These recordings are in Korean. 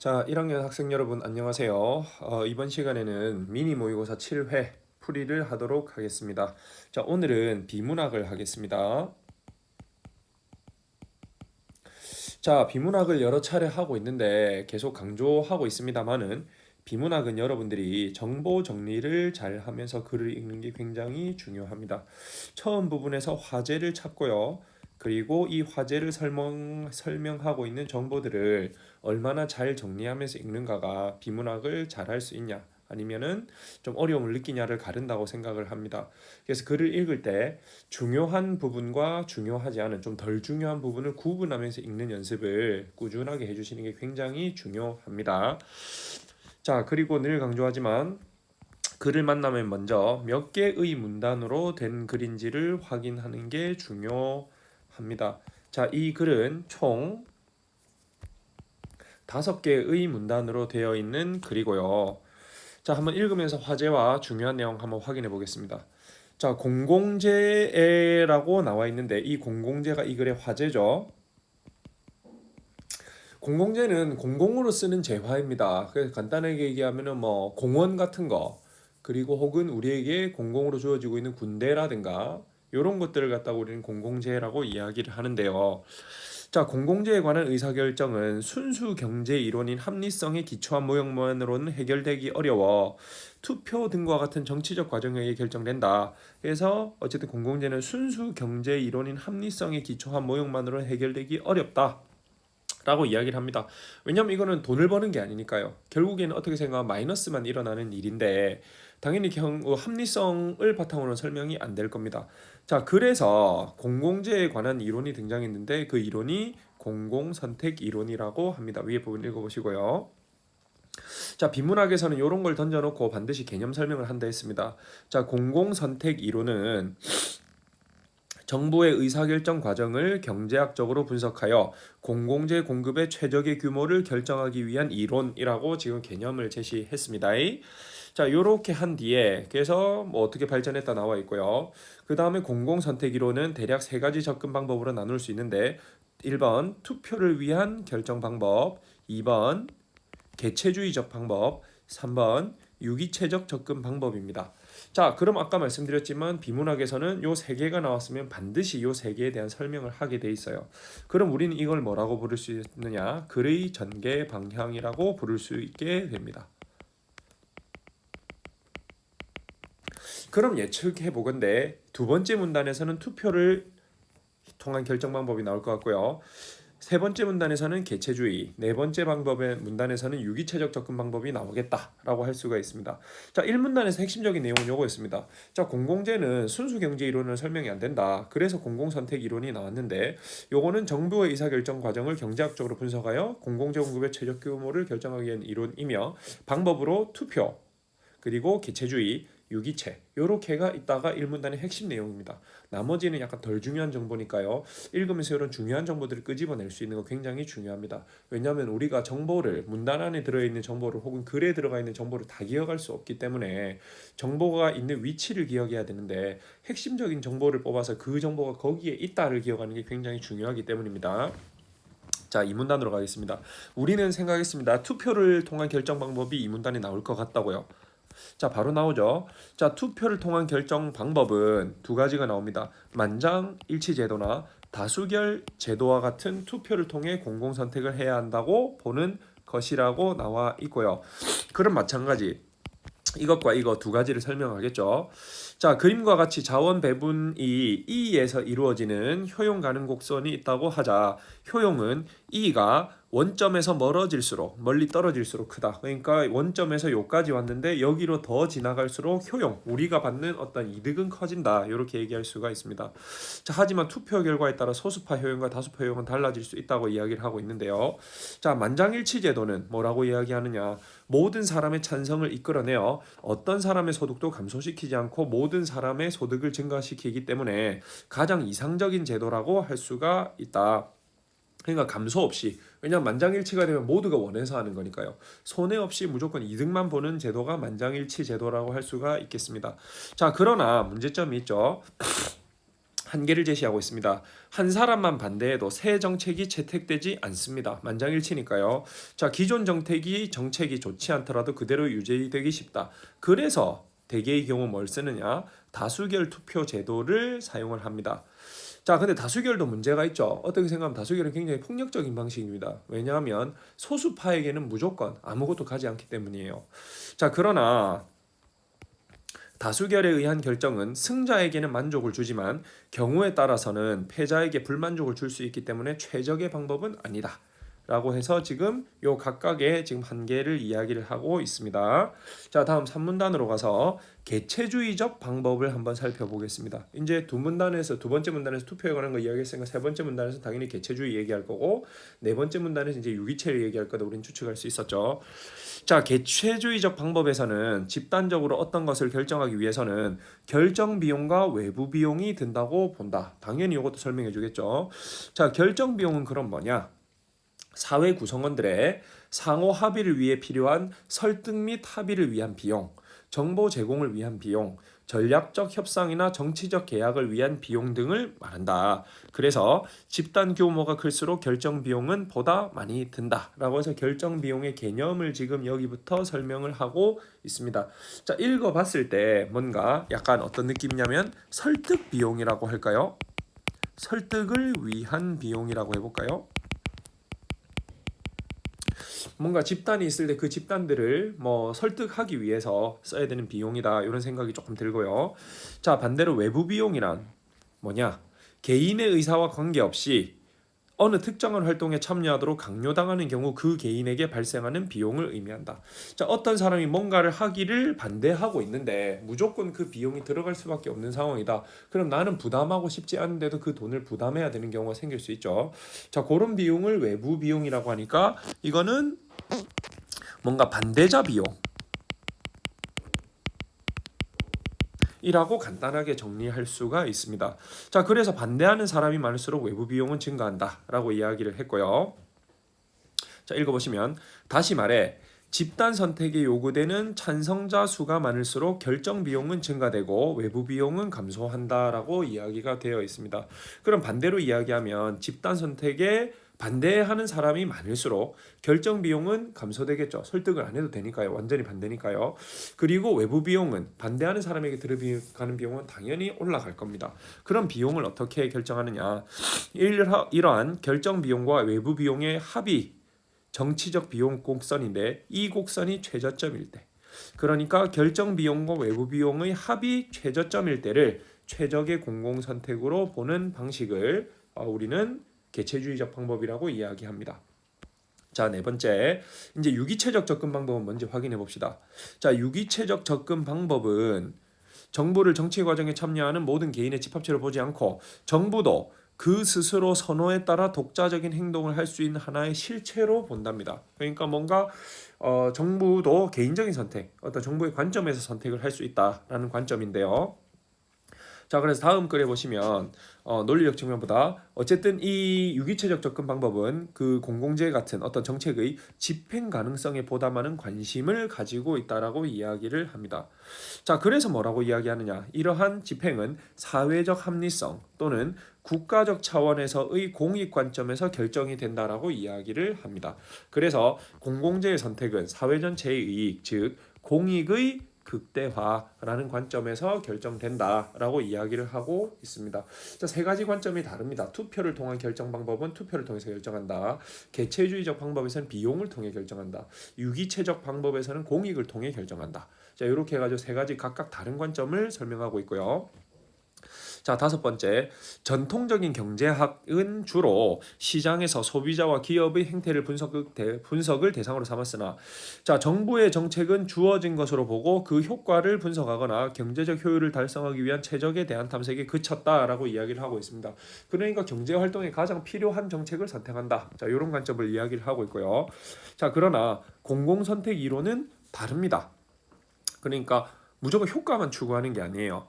자, 1학년 학생 여러분 안녕하세요. 이번 시간에는 미니 모의고사 7회 풀이를 하도록 하겠습니다. 자, 오늘은 비문학을 하겠습니다. 자, 비문학을 여러 차례 하고 있는데 계속 강조하고 있습니다만은 비문학은 여러분들이 정보 정리를 잘 하면서 글을 읽는 게 굉장히 중요합니다. 처음 부분에서 화제를 찾고요. 그리고 이 화제를 설명하고 있는 정보들을 얼마나 잘 정리하면서 읽는가가 비문학을 잘 할 수 있냐, 아니면은 좀 어려움을 느끼냐를 가른다고 생각을 합니다. 그래서 글을 읽을 때 중요한 부분과 중요하지 않은 좀 덜 중요한 부분을 구분하면서 읽는 연습을 꾸준하게 해주시는 게 굉장히 중요합니다. 자, 그리고 늘 강조하지만 글을 만나면 먼저 몇 개의 문단으로 된 글인지를 확인하는 게 중요합니다. 자, 이 글은 총 5개의 문단으로 되어 있는 글이고요. 자, 한번 읽으면서 화제와 중요한 내용 한번 확인해 보겠습니다. 자, 공공재라고 나와 있는데 이 공공재가 이 글의 화제죠. 공공재는 공공으로 쓰는 재화입니다. 그래서 간단하게 얘기하면은 뭐 공원 같은 거, 그리고 혹은 우리에게 공공으로 주어지고 있는 군대라든가 이런 것들을 갖다가 우리는 공공재라고 이야기를 하는데요. 자, 공공재에 관한 의사결정은 순수 경제 이론인 합리성에 기초한 모형만으로는 해결되기 어려워 투표 등과 같은 정치적 과정에 의해 결정된다. 그래서 어쨌든 공공재는 순수 경제 이론인 합리성에 기초한 모형만으로는 해결되기 어렵다 라고 이야기를 합니다. 왜냐하면 이거는 돈을 버는 게 아니니까요. 결국에는 어떻게 생각하면 마이너스만 일어나는 일인데 당연히 합리성을 바탕으로는 설명이 안 될 겁니다. 자, 그래서 공공재에 관한 이론이 등장했는데 그 이론이 공공선택 이론이라고 합니다. 위에 부분 읽어보시고요. 자, 비문학에서는 이런 걸 던져놓고 반드시 개념 설명을 한다 했습니다. 자, 공공선택 이론은 정부의 의사결정 과정을 경제학적으로 분석하여 공공재 공급의 최적의 규모를 결정하기 위한 이론이라고 지금 개념을 제시했습니다. 자, 요렇게 한 뒤에 그래서 뭐 어떻게 발전했다 나와 있고요. 그 다음에 공공선택 이론은 대략 3가지 접근 방법으로 나눌 수 있는데 1번 투표를 위한 결정 방법, 2번 개체주의적 방법, 3번 유기체적 접근 방법입니다. 자, 그럼 아까 말씀드렸지만 비문학에서는 요 3개가 나왔으면 반드시 요 3개에 대한 설명을 하게 돼 있어요. 그럼 우리는 이걸 뭐라고 부를 수 있느냐? 글의 전개 방향이라고 부를 수 있게 됩니다. 그럼 예측해 보건대 두 번째 문단에서는 투표를 통한 결정 방법이 나올 것 같고요. 세 번째 문단에서는 개체주의, 네 번째 방법의 문단에서는 유기체적 접근 방법이 나오겠다라고 할 수가 있습니다. 자, 1문단에서 핵심적인 내용은 요거였습니다. 자, 공공재는 순수 경제 이론은 설명이 안 된다. 그래서 공공선택 이론이 나왔는데 요거는 정부의 의사결정 과정을 경제학적으로 분석하여 공공재 공급의 최적 규모를 결정하기 위한 이론이며 방법으로 투표, 그리고 개체주의, 유기체 요렇게가 있다가 1문단의 핵심 내용입니다. 나머지는 약간 덜 중요한 정보니까요. 읽으면서 이런 중요한 정보들을 끄집어낼 수 있는 거 굉장히 중요합니다. 왜냐하면 우리가 정보를 문단 안에 들어있는 정보를 혹은 글에 들어가 있는 정보를 다 기억할 수 없기 때문에 정보가 있는 위치를 기억해야 되는데 핵심적인 정보를 뽑아서 그 정보가 거기에 있다를 기억하는 게 굉장히 중요하기 때문입니다. 자, 이 문단으로 가겠습니다. 우리는 생각했습니다. 투표를 통한 결정 방법이 이 문단에 나올 것 같다고요. 자, 바로 나오죠. 자, 투표를 통한 결정 방법은 2가지가 나옵니다. 만장일치 제도나 다수결 제도와 같은 투표를 통해 공공선택을 해야 한다고 보는 것이라고 나와 있고요. 그럼 마찬가지 이것과 이거 2가지를 설명하겠죠. 자, 그림과 같이 자원 배분이 E에서 이루어지는 효용 가능 곡선이 있다고 하자. 효용은 E가 원점에서 멀어질수록 멀리 떨어질수록 크다. 그러니까 원점에서 여기까지 왔는데 여기로 더 지나갈수록 효용, 우리가 받는 어떤 이득은 커진다. 이렇게 얘기할 수가 있습니다. 자, 하지만 투표 결과에 따라 소수파 효용과 다수파 효용은 달라질 수 있다고 이야기를 하고 있는데요. 자, 만장일치 제도는 뭐라고 이야기하느냐? 모든 사람의 찬성을 이끌어내어 어떤 사람의 소득도 감소시키지 않고 모든 사람의 소득을 증가시키기 때문에 가장 이상적인 제도라고 할 수가 있다. 그러니까 감소 없이, 왜냐하면 만장일치가 되면 모두가 원해서 하는 거니까요. 손해 없이 무조건 이득만 보는 제도가 만장일치 제도라고 할 수가 있겠습니다. 자, 그러나 문제점이 있죠. 한계를 제시하고 있습니다. 한 사람만 반대해도 새 정책이 채택되지 않습니다. 만장일치니까요. 자, 기존 정책이 좋지 않더라도 그대로 유지되기 쉽다. 그래서 대개의 경우 뭘 쓰느냐? 다수결 투표 제도를 사용을 합니다. 자, 근데 다수결도 문제가 있죠. 어떻게 생각하면 다수결은 굉장히 폭력적인 방식입니다. 왜냐하면 소수파에게는 무조건 아무것도 가지 않기 때문이에요. 자, 그러나 다수결에 의한 결정은 승자에게는 만족을 주지만 경우에 따라서는 패자에게 불만족을 줄 수 있기 때문에 최적의 방법은 아니다. 라고 해서 지금 요 각각의 지금 한계를 이야기를 하고 있습니다. 자, 다음 3문단으로 가서 개체주의적 방법을 한번 살펴보겠습니다. 이제 두 번째 문단에서 투표에 관한 거 이야기했으니까 세 번째 문단에서 당연히 개체주의 얘기할 거고 네 번째 문단에서 이제 유기체를 얘기할 거다 우리는 추측할 수 있었죠. 자, 개체주의적 방법에서는 집단적으로 어떤 것을 결정하기 위해서는 결정 비용과 외부 비용이 든다고 본다. 당연히 이것도 설명해 주겠죠. 자, 결정 비용은 그럼 뭐냐? 사회 구성원들의 상호 합의를 위해 필요한 설득 및 합의를 위한 비용, 정보 제공을 위한 비용, 전략적 협상이나 정치적 계약을 위한 비용 등을 말한다. 그래서 집단 규모가 클수록 결정 비용은 보다 많이 든다라고 해서 결정 비용의 개념을 지금 여기부터 설명을 하고 있습니다. 자, 읽어봤을 때 뭔가 약간 어떤 느낌이냐면 설득 비용이라고 할까요? 설득을 위한 비용이라고 해볼까요? 뭔가 집단이 있을 때 그 집단들을 뭐 설득하기 위해서 써야 되는 비용이다 이런 생각이 조금 들고요. 자, 반대로 외부 비용이란 뭐냐? 개인의 의사와 관계없이 어느 특정한 활동에 참여하도록 강요당하는 경우 그 개인에게 발생하는 비용을 의미한다. 자, 어떤 사람이 뭔가를 하기를 반대하고 있는데 무조건 그 비용이 들어갈 수밖에 없는 상황이다. 그럼 나는 부담하고 싶지 않은데도 그 돈을 부담해야 되는 경우가 생길 수 있죠. 자, 그런 비용을 외부 비용이라고 하니까 이거는 뭔가 반대자 비용 이라고 간단하게 정리할 수가 있습니다. 자, 그래서 반대하는 사람이 많을수록 외부 비용은 증가한다라고 이야기를 했고요. 자, 읽어보시면 다시 말해 집단 선택에 요구되는 찬성자 수가 많을수록 결정 비용은 증가되고 외부 비용은 감소한다라고 이야기가 되어 있습니다. 그럼 반대로 이야기하면 집단 선택에 반대하는 사람이 많을수록 결정 비용은 감소되겠죠. 설득을 안 해도 되니까요. 완전히 반대니까요. 그리고 외부 비용은 반대하는 사람에게 들어가는 비용은 당연히 올라갈 겁니다. 그럼 비용을 어떻게 결정하느냐? 이러한 결정 비용과 외부 비용의 합의 정치적 비용 곡선인데 이 곡선이 최저점일 때, 그러니까 결정 비용과 외부 비용의 합이 최저점일 때를 최적의 공공 선택으로 보는 방식을 우리는 개체주의적 방법이라고 이야기합니다. 자, 네 번째, 이제 유기체적 접근 방법은 먼저 확인해 봅시다. 자, 유기체적 접근 방법은 정부를 정치 과정에 참여하는 모든 개인의 집합체로 보지 않고 정부도 그 스스로 선호에 따라 독자적인 행동을 할 수 있는 하나의 실체로 본답니다. 그러니까 뭔가 정부도 개인적인 선택, 어떤 정부의 관점에서 선택을 할 수 있다라는 관점인데요. 자, 그래서 다음 글에 보시면 논리적 측면보다 어쨌든 이 유기체적 접근 방법은 그 공공재 같은 어떤 정책의 집행 가능성에 보다 많은 관심을 가지고 있다라고 이야기를 합니다. 자, 그래서 뭐라고 이야기하느냐? 이러한 집행은 사회적 합리성 또는 국가적 차원에서의 공익 관점에서 결정이 된다라고 이야기를 합니다. 그래서 공공재의 선택은 사회 전체의 이익, 즉 공익의 극대화라는 관점에서 결정된다라고 이야기를 하고 있습니다. 자, 세 가지 관점이 다릅니다. 투표를 통한 결정 방법은 투표를 통해서 결정한다. 개체주의적 방법에서는 비용을 통해 결정한다. 유기체적 방법에서는 공익을 통해 결정한다. 자, 이렇게 해가지고 세 가지 각각 다른 관점을 설명하고 있고요. 자, 다섯 번째, 전통적인 경제학은 주로 시장에서 소비자와 기업의 행태를 분석을 대상으로 삼았으나, 자, 정부의 정책은 주어진 것으로 보고 그 효과를 분석하거나 경제적 효율을 달성하기 위한 최적에 대한 탐색에 그쳤다라고 이야기를 하고 있습니다. 그러니까 경제 활동에 가장 필요한 정책을 선택한다. 자, 이런 관점을 이야기를 하고 있고요. 자, 그러나 공공선택 이론은 다릅니다. 그러니까 무조건 효과만 추구하는 게 아니에요.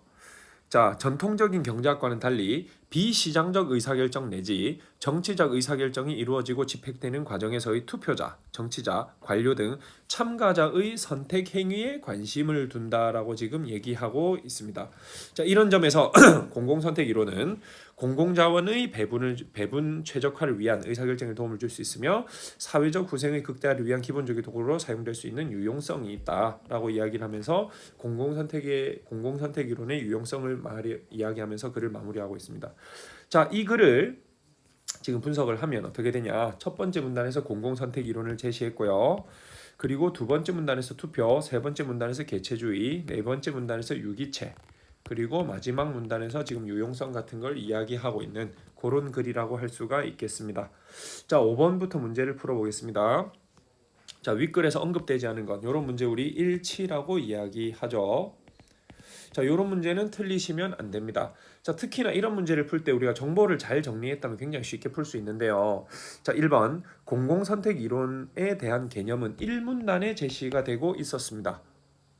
자, 전통적인 경제학과는 달리 비시장적 의사결정 내지 정치적 의사결정이 이루어지고 집행되는 과정에서의 투표자, 정치자, 관료 등 참가자의 선택 행위에 관심을 둔다라고 지금 얘기하고 있습니다. 자, 이런 점에서 공공선택 이론은 공공자원의 배분 최적화를 위한 의사결정에 도움을 줄 수 있으며 사회적 후생의 극대화를 위한 기본적인 도구로 사용될 수 있는 유용성이 있다라고 이야기를 하면서 공공선택 이론의 유용성을 이야기하면서 글을 마무리하고 있습니다. 자, 이 글을 지금 분석을 하면 어떻게 되냐? 첫 번째 문단에서 공공선택 이론을 제시했고요. 그리고 두 번째 문단에서 투표, 세 번째 문단에서 개체주의, 네 번째 문단에서 유기체, 그리고 마지막 문단에서 지금 유용성 같은 걸 이야기하고 있는 그런 글이라고 할 수가 있겠습니다. 자, 5번부터 문제를 풀어보겠습니다. 자, 윗글에서 언급되지 않은 것, 이런 문제 우리 일치라고 이야기하죠. 자, 이런 문제는 틀리시면 안 됩니다. 자, 특히나 이런 문제를 풀 때 우리가 정보를 잘 정리했다면 굉장히 쉽게 풀 수 있는데요. 자, 1번 공공선택 이론에 대한 개념은 1문단에 제시가 되고 있었습니다.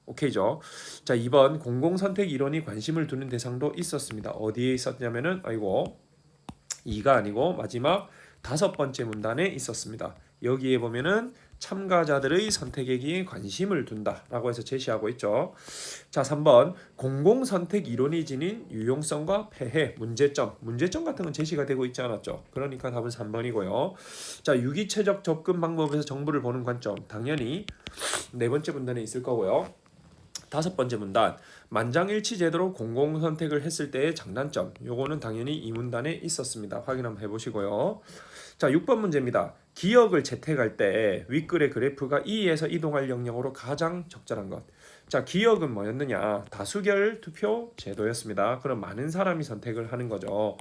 오케이죠. 자, 2번 공공선택 이론이 관심을 두는 대상도 있었습니다. 어디에 있었냐면은 2가 아니고 마지막 5번째 문단에 있었습니다. 여기에 보면은 참가자들의 선택에게 관심을 둔다라고 해서 제시하고 있죠. 자, 3번 공공선택 이론이 지닌 유용성과 폐해, 문제점 같은 건 제시가 되고 있지 않았죠. 그러니까 답은 3번이고요. 자, 유기체적 접근 방법에서 정보를 보는 관점, 당연히 네 번째 문단에 있을 거고요. 5번째 문단 만장일치 제도로 공공선택을 했을 때의 장단점, 요거는 당연히 이 문단에 있었습니다. 확인 한번 해보시고요. 자, 6번 문제입니다. 기억을 채택할 때 윗글의 그래프가 E에서 이동할 영역으로 가장 적절한 것. 자, 기억은 뭐였느냐? 다수결 투표 제도였습니다. 그럼 많은 사람이 선택을 하는 거죠.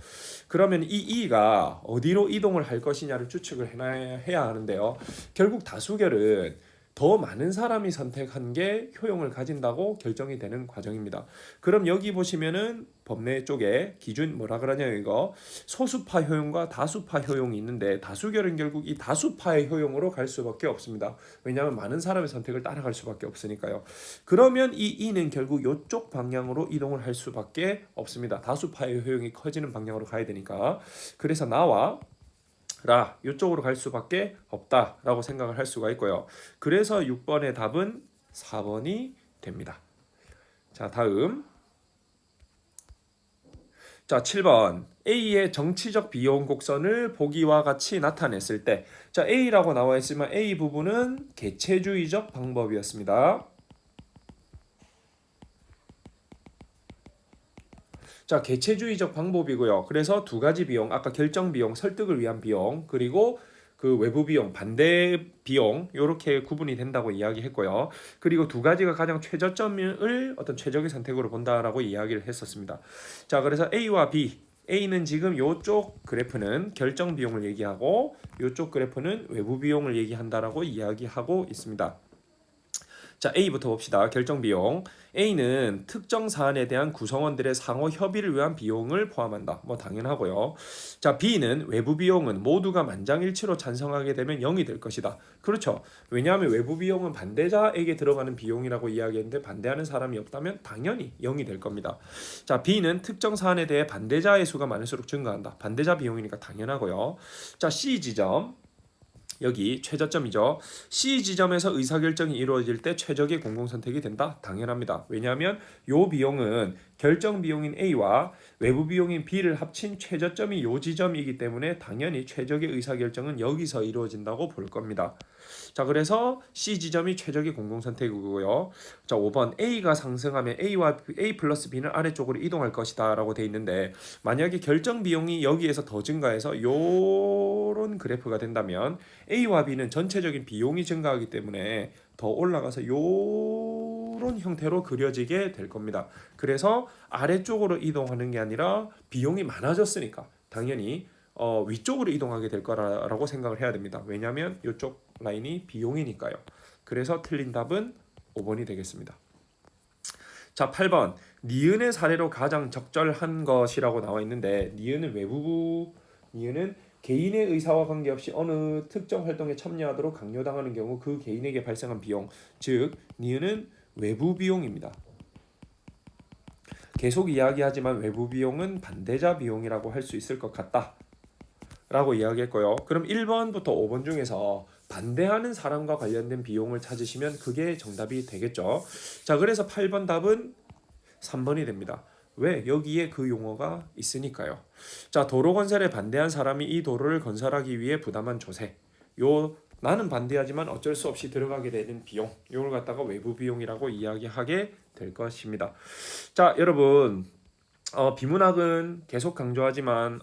그러면 이 E가 어디로 이동을 할 것이냐를 추측을 해야 하는데요. 결국 다수결은 더 많은 사람이 선택한 게 효용을 가진다고 결정이 되는 과정입니다. 그럼 여기 보시면은 법내 쪽에 기준 뭐라 그러냐, 이거 소수파 효용과 다수파 효용이 있는데 다수결은 결국 이 다수파의 효용으로 갈 수밖에 없습니다. 왜냐하면 많은 사람의 선택을 따라갈 수밖에 없으니까요. 그러면 이 E는 결국 이쪽 방향으로 이동을 할 수밖에 없습니다. 다수파의 효용이 커지는 방향으로 가야 되니까. 그래서 나와 이쪽으로 갈 수밖에 없다라고 생각을 할 수가 있고요. 그래서 6번의 답은 4번이 됩니다. 자, 다음. 자, 7번 A의 정치적 비용 곡선을 보기와 같이 나타냈을 때, 자, A라고 나와 있으면 A 부분은 개체주의적 방법이었습니다. 자, 개체주의적 방법이고요. 그래서 두 가지 비용, 아까 결정 비용, 설득을 위한 비용, 그리고 그 외부 비용, 반대 비용, 이렇게 구분이 된다고 이야기했고요. 그리고 두 가지가 가장 최저점을 어떤 최적의 선택으로 본다라고 이야기를 했었습니다. 자, 그래서 A와 B, A는 지금 이쪽 그래프는 결정 비용을 얘기하고 이쪽 그래프는 외부 비용을 얘기한다라고 이야기하고 있습니다. 자, A부터 봅시다. 결정 비용. A는 특정 사안에 대한 구성원들의 상호 협의를 위한 비용을 포함한다. 뭐 당연하고요. 자, B는 외부 비용은 모두가 만장일치로 찬성하게 되면 0이 될 것이다. 그렇죠. 왜냐하면 외부 비용은 반대자에게 들어가는 비용이라고 이야기했는데 반대하는 사람이 없다면 당연히 0이 될 겁니다. 자, B는 특정 사안에 대해 반대자의 수가 많을수록 증가한다. 반대자 비용이니까 당연하고요. 자, C 지점. 여기 최저점이죠. C 지점에서 의사결정이 이루어질 때 최적의 공공선택이 된다? 당연합니다. 왜냐하면 이 비용은 결정 비용인 A와 외부 비용인 B를 합친 최저점이 이 지점이기 때문에 당연히 최적의 의사결정은 여기서 이루어진다고 볼 겁니다. 자, 그래서 C 지점이 최적의 공공선택이고요. 자, 5번 A가 상승하면 A 플러스 B는 아래쪽으로 이동할 것이다 라고 돼 있는데, 만약에 결정 비용이 여기에서 더 증가해서 요런 그래프가 된다면 A와 B는 전체적인 비용이 증가하기 때문에 더 올라가서 요런 형태로 그려지게 될 겁니다. 그래서 아래쪽으로 이동하는 게 아니라 비용이 많아졌으니까 당연히 위쪽으로 이동하게 될 거라고 생각을 해야 됩니다. 왜냐하면 이쪽 라인이 비용이니까요. 그래서 틀린 답은 5번이 되겠습니다. 자, 8번 니은의 사례로 가장 적절한 것이라고 나와 있는데, 니은은 개인의 의사와 관계없이 어느 특정 활동에 참여하도록 강요당하는 경우 그 개인에게 발생한 비용, 즉 니은은 외부 비용입니다. 계속 이야기하지만 외부 비용은 반대자 비용이라고 할 수 있을 것 같다 라고 이야기했고요. 그럼 1번부터 5번 중에서 반대하는 사람과 관련된 비용을 찾으시면 그게 정답이 되겠죠. 자, 그래서 8번 답은 3번이 됩니다. 왜? 여기에 그 용어가 있으니까요. 자, 도로 건설에 반대한 사람이 이 도로를 건설하기 위해 부담한 조세. 요 나는 반대하지만 어쩔 수 없이 들어가게 되는 비용. 이걸 갖다가 외부 비용이라고 이야기하게 될 것입니다. 자, 여러분 비문학은 계속 강조하지만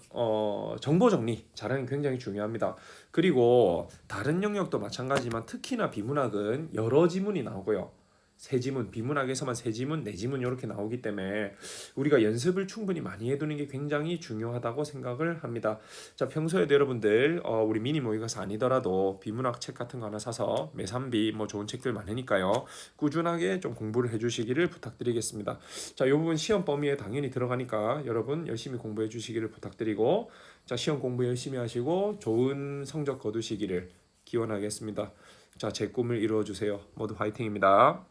정보 정리 잘하는 게 굉장히 중요합니다. 그리고 다른 영역도 마찬가지지만 특히나 비문학은 여러 지문이 나오고요. 세 지문, 비문학에서만 세 지문, 네 지문 이렇게 나오기 때문에 우리가 연습을 충분히 많이 해두는 게 굉장히 중요하다고 생각을 합니다. 자, 평소에도 여러분들 우리 미니 모의고사 아니더라도 비문학 책 같은 거 하나 사서 매산비 뭐 좋은 책들 많으니까요. 꾸준하게 좀 공부를 해주시기를 부탁드리겠습니다. 자, 이 부분 시험 범위에 당연히 들어가니까 여러분 열심히 공부해 주시기를 부탁드리고, 자, 시험 공부 열심히 하시고 좋은 성적 거두시기를 기원하겠습니다. 자, 제 꿈을 이루어 주세요. 모두 화이팅입니다.